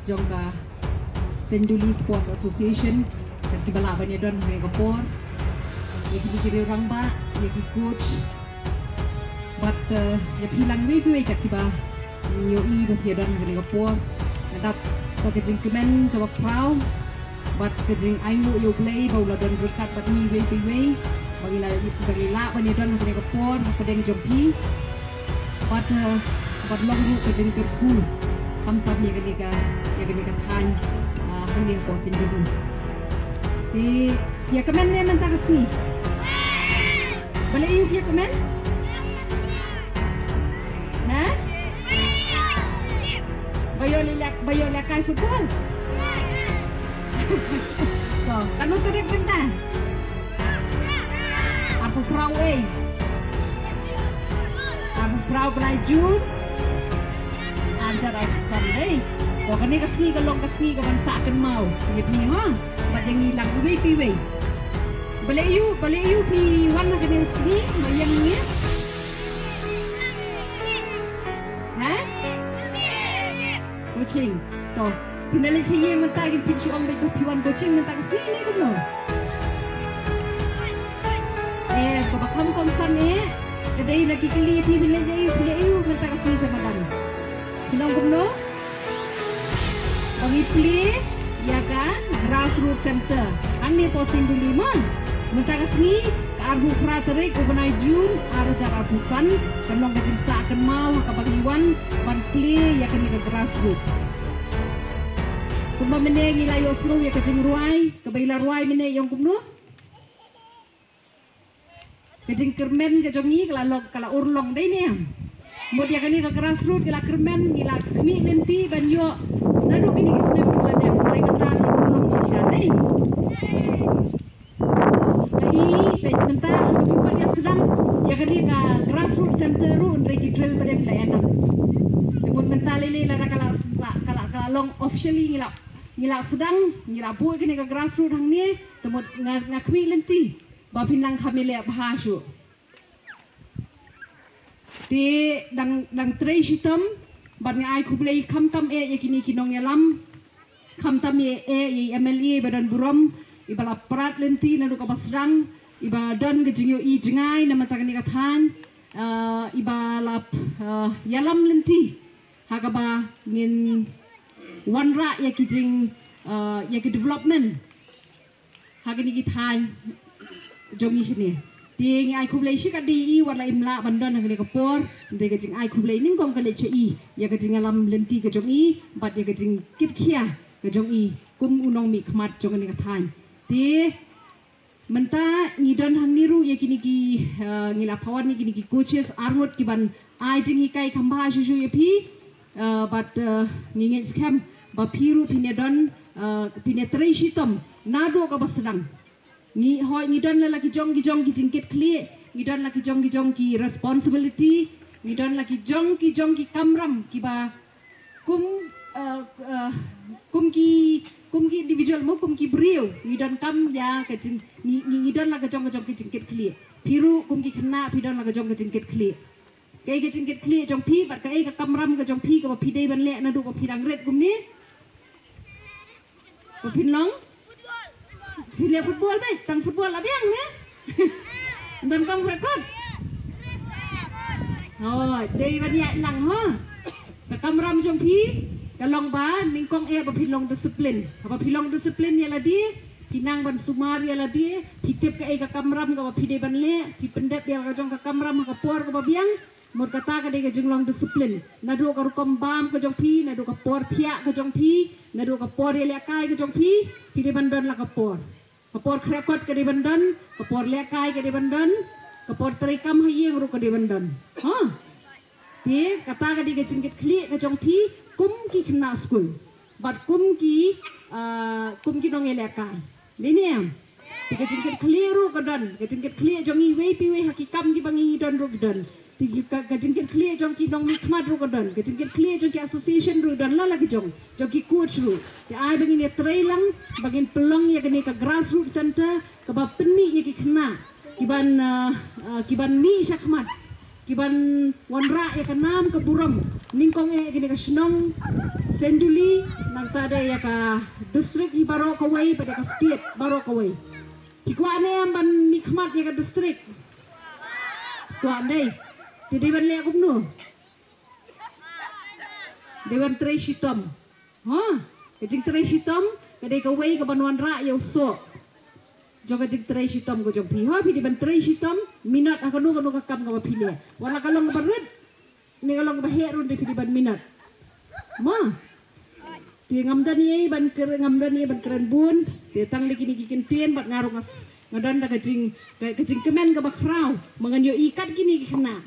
jongka Senduli Sports Association dan kibala banyak don Singapore yang kiri orang ba yang coach but yang hilang review kat kiba yoi dia don Singapore nadap kejing kemen kawak prau but kejing aingu yo play baula don berkat but ni way bagila banyak don Singapore pedeng jompi but long ru kejing kerku kampat yang ketika tan ini posin dulu di ya kemen ni mentang sini boleh yuk ya kemen nah bayo lakai football so kanu terek bentar aku prau aku prau belaju antar aku Sunday. Kau kena kesini kalau kesini kau bansa akan mau. Ini punya ha. Macam ni lang piwe. Boleh you pi wan nak kena sini bayang ni. Ha? Coaching. To. Pinali siye mentah kita pincu orang betul piwan coaching mentah kesini kau belum. Kau bakam konsan kedai lagi keli pi pilih you mentah kesini sama dan. Pinang kau belum? Bagi play, ya kan, grassroots center. Ane posting dulu mon. Mentang sini, arbu praterik overnight June, arja arbusan, kenong kecinta akan mau kebagiwan, ban play ya kan ke grassroots. Kumba mene ngilai Oslo ya kejeng ruai, kebaila ruai mene yang kumno. Kejeng kermen kejongi kalau urlong deh ni. Mod ya kan ke grassroots kala kermen ngila kami nanti banyo. Nado kini kisah berada mulai kata belum sisa ni. Jadi mentah bukan yang sedang ya kan dia grassroots center ru registrasi pada pelayanan. Kemudian mentah lele lara kalau long officially ngila sedang ngila buat kini ke grassroots hang ni temut ngakui lenti bapinang kami lihat bahasu. Di dang trace hitam. Bat ngai kublai kamtam yakini kinong yalam kamtam MLA badan burom ibala prat lenti nadu kabasrang ibadan kejingyo I jengai nama takani katan ibala yalam lenti hagaba ngin wanra yakijing yaki development hagini kitan jongi sini Ting ai kublai sih kadi wala imla bandon hagli kapor de kajing ai kublai ning kong kale chei ya kajing alam lenti kajong I bat ya kajing kip khia kajong I kum unong mi khmat jong ni kathan te menta ngidon hang niru ya kini ki ngila pawan ni kini ki coaches armut ki ban ai jing hikai khamba shu ya pi bat nginget scam ba piru pinedon pinetre shitom nado ka basdang ni hoi ngidon lagi jong ki jingkit kli ngidon lagi jong ki responsibility ngidon lagi jong ki kamram ki ba kum ki individual mo kum ki brio ngidon kam ya ke ngidon lagi jong ki jingkit kli piru kum ki kena pidon lagi jong ki jingkit kli ke jingkit kli jong pi bat ke kamram ke jong pi ke pi dei ban le na du ko pirang red kum ni ko pinong Pilih football baik, tang football lah biang ni. Dan kong rekod. Oh, dari banyak lang ha. Kamram jong pi, kalong ba, ningkong bapilong disiplin. Bapilong disiplin ya lah dia, pinang ban sumar ya lah dia, pitip ke kamram ke bapide ban le, pipendep ya jong ke kamram ke por ke babiang. Mur kata ka de jenglong disiplin. Nadu ka rukom bam ke jong pi, nadu ka por tiak ke jong pi, nadu ka por ya kai ke jong pi, pide bandon la ka por. Kapor krekot ke di bandon, kapor lekai ke di bandon, kapor terikam hayeng ru ke di bandon. Ha. Ti kata ka di ke jingkit kli ke jong pi, kum ki kena school. Bat kum ki nong lekai. Ini am. Ti ke jingkit kli ru ke don, ke jingkit kli jong I wei pi wei hakikam ki bangi don ru ke don. Ke jingkit kli jong ki nong mikmat ru ke don, ke jingkit kli jong ki association ru don la lagi jong ki coach ru. Ti ai bangi ne trailang bagin pelong ya kene ke grassroots center ke ba peni ya ki kena kiban mi syakmat kiban wanra ya kanam ke buram ningkong gini ka senong senduli nang tada ya ka distrik i baro kawai pada ka state baro kawai kikuan yang ban nikmat ya ka distrik kuan deh jadi ban le aku nu dewan tresitom kejing tresitom kadai kawai ka ban wanra ya usok joga jik tresitom ko jompi pi di ban tresitom minat akanu kanu kakam ka pilih wala kalong barret ni kalong baherun di ban minat ma ti ngamdani ban keren bun ti tang lagi ni kikin tien bat ngarung ngadan da kejing kemen ka bakraw mangan yo ikat gini kena